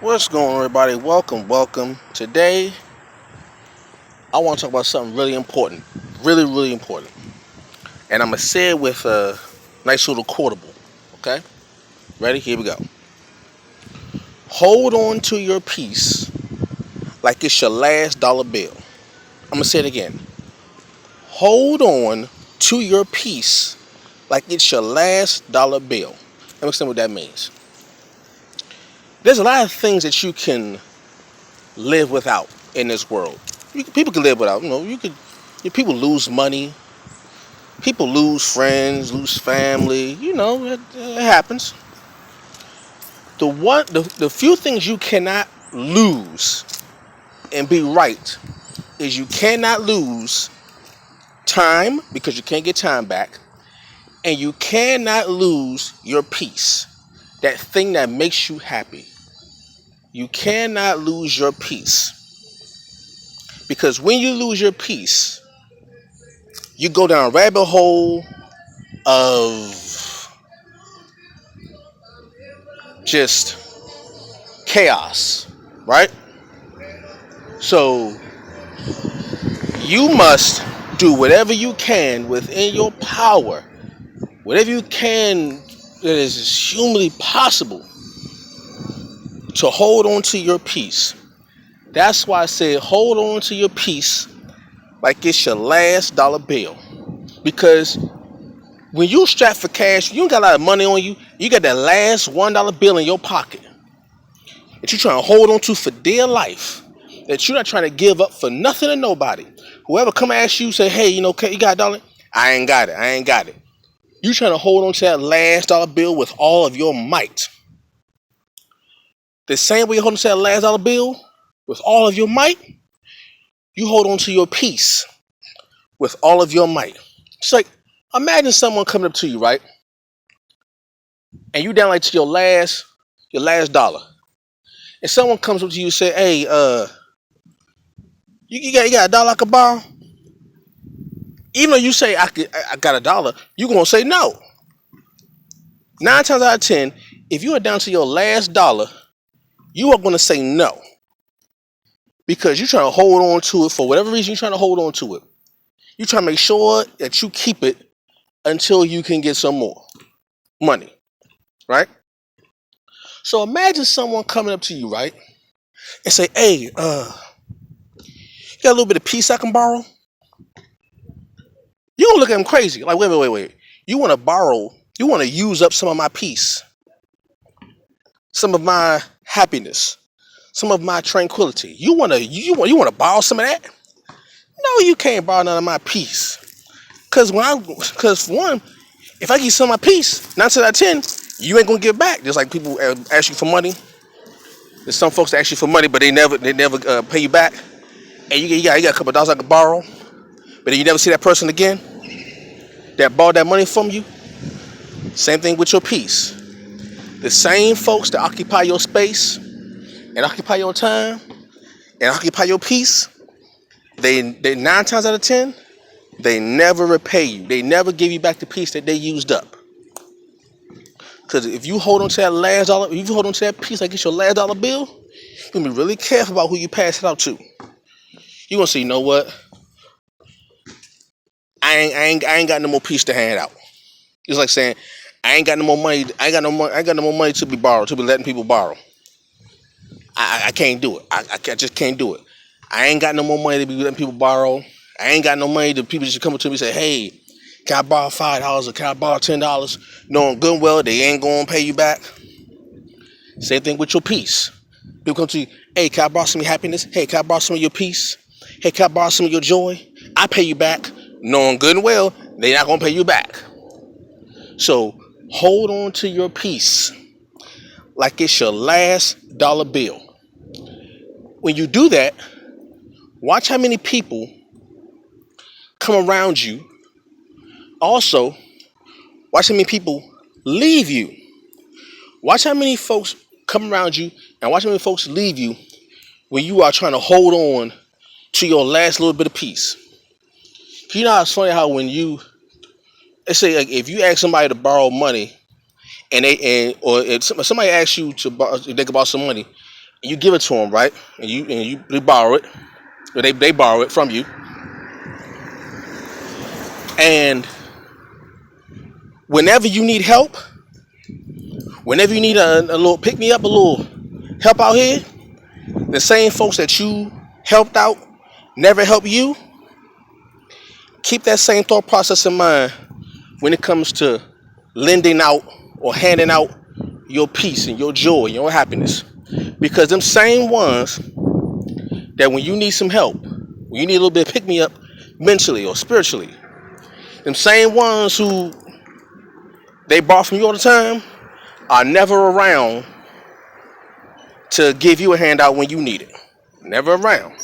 What's going on, everybody? Welcome. Today, I want to talk about something really important. Really important. And I'm going to say it with a nice little quotable. Okay? Ready? Here we go. Hold on to your peace like it's your last dollar bill. I'm going to say it again. Hold on to your peace like it's your last dollar bill. Let me explain what that means. There's a lot of things that you can live without in this world. People can live without. People lose money. People lose friends, lose family. It happens. The few things you cannot lose and be right is you cannot lose time because you can't get time back, and you cannot lose your peace. That thing that makes you happy. You cannot lose your peace. Because when you lose your peace, you go down a rabbit hole of just chaos, right? So you must do whatever you can within your power, whatever you can that is humanly possible to hold on to your peace. That's why I say hold on to your peace like it's your last dollar bill. Because when you strap for cash, you ain't got a lot of money on you. You got that last $1 bill in your pocket that you're trying to hold on to for dear life. That you're not trying to give up for nothing or nobody. Whoever come ask you, say, hey, you got a dollar? I ain't got it. You trying to hold on to that last dollar bill with all of your might. The same way you hold on to that last dollar bill with all of your might, you hold on to your peace with all of your might. It's like, imagine someone coming up to you, right? And you down like to your last dollar. And someone comes up to you and say, hey, you got a dollar I could borrow? Even though you say I got a dollar, you gonna say no. 9 times out of 10, if you are down to your last dollar, you are gonna say no. Because you're trying to hold on to it for whatever reason you're trying to hold on to it. You're trying to make sure that you keep it until you can get some more money. Right? So imagine someone coming up to you, right? And say, hey, you got a little bit of peace I can borrow? You gonna look at them crazy. Like, wait. You wanna use up some of my peace, some of my happiness, some of my tranquility. You wanna borrow some of that? No, you can't borrow none of my peace. Cause one, if I give you some of my peace, 9 times out of 10, you ain't gonna give back. Just like people ask you for money. There's some folks that ask you for money, but they never pay you back. And you got a couple of dollars I could borrow, but then you never see that person again that borrowed that money from you. Same thing with your peace. The same folks that occupy your space and occupy your time and occupy your peace, they 9 times out of 10, they never repay you. They never give you back the peace that they used up. Because if you hold on to that last dollar, if you hold on to that piece like it's your last dollar bill, you're gonna be really careful about who you pass it out to. You're gonna say, you know what? I ain't got no more peace to hand out. It's like saying, I ain't got no more money. I ain't got no more money to be borrowed, to be letting people borrow. I can't do it. I just can't do it. I ain't got no more money to be letting people borrow. I ain't got no money to people just come up to me and say, hey, can I borrow $5 or can I borrow $10? Knowing good and well they ain't gonna pay you back. Same thing with your peace. People come to you, hey, can I borrow some of your happiness? Hey, can I borrow some of your peace? Hey, can I borrow some of your joy? I pay you back, knowing good and well they not gonna pay you back. So hold on to your peace like it's your last dollar bill. When you do that, watch how many people come around you. Also, watch how many people leave you. Watch how many folks come around you and watch how many folks leave you when you are trying to hold on to your last little bit of peace. You know how it's funny how when let's say like if you ask somebody to borrow money or if somebody asks you if they can borrow some money You give it to them, right? And they borrow it, or they borrow it from you, and whenever you need help, whenever you need a little pick me up, a little help out here, the same folks that you helped out never help you. Keep that same thought process in mind when it comes to lending out or handing out your peace and your joy and your happiness. Because them same ones that when you need some help, when you need a little bit of pick me up mentally or spiritually, them same ones who they borrow from you all the time are never around to give you a handout when you need it. Never around.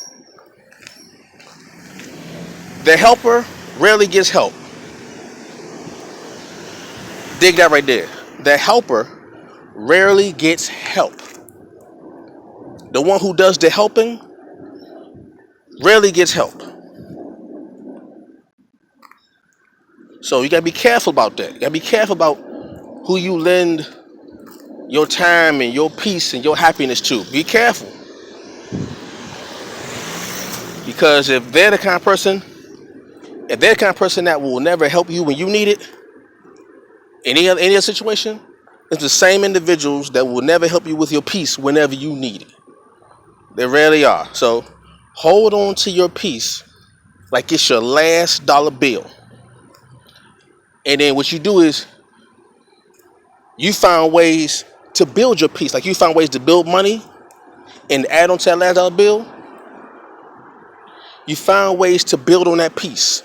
The helper rarely gets help. Dig that right there. The helper rarely gets help. The one who does the helping rarely gets help. So you gotta be careful about that. You gotta be careful about who you lend your time and your peace and your happiness to. Be careful. Because if they're the kind of person that will never help you when you need it, any other situation, it's the same individuals that will never help you with your peace whenever you need it. They rarely are. So hold on to your peace like it's your last dollar bill. And then what you do is you find ways to build your peace. Like you find ways to build money and add on to that last dollar bill. You find ways to build on that peace.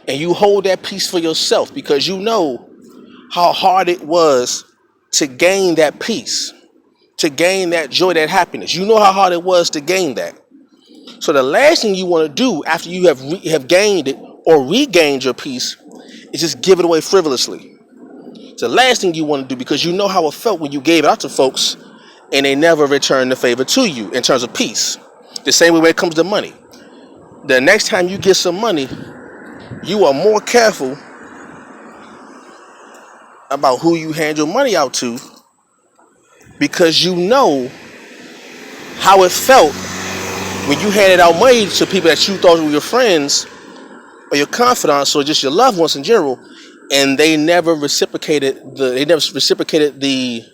And you hold that peace for yourself because you know how hard it was to gain that peace, to gain that joy, that happiness. You know how hard it was to gain that. So the last thing you want to do after you have gained it or regained your peace is just give it away frivolously. It's the last thing you want to do because you know how it felt when you gave it out to folks and they never returned the favor to you in terms of peace. The same way when it comes to money. The next time you get some money, you are more careful about who you hand your money out to because you know how it felt when you handed out money to people that you thought were your friends or your confidants or just your loved ones in general, and they never reciprocated the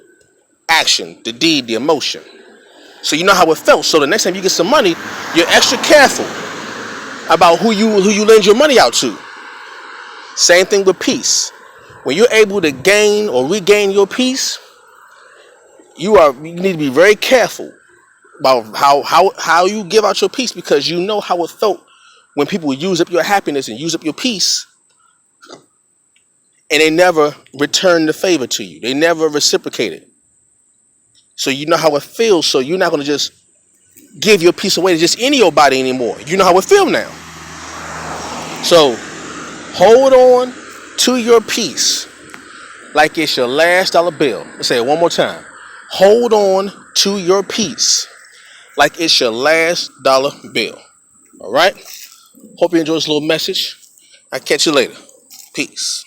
action, the deed, the emotion. So you know how it felt. So the next time you get some money, you're extra careful about who you lend your money out to. Same thing with peace. When you're able to gain or regain your peace, you need to be very careful about how you give out your peace because you know how it felt when people use up your happiness and use up your peace and they never return the favor to you. They never reciprocate it. So you know how it feels. So you're not going to just give your peace away to just any old body anymore. You know how it feels now. So hold on to your peace like it's your last dollar bill. Let's say it one more time. Hold on to your peace like it's your last dollar bill. All right? Hope you enjoyed this little message. I'll catch you later. Peace.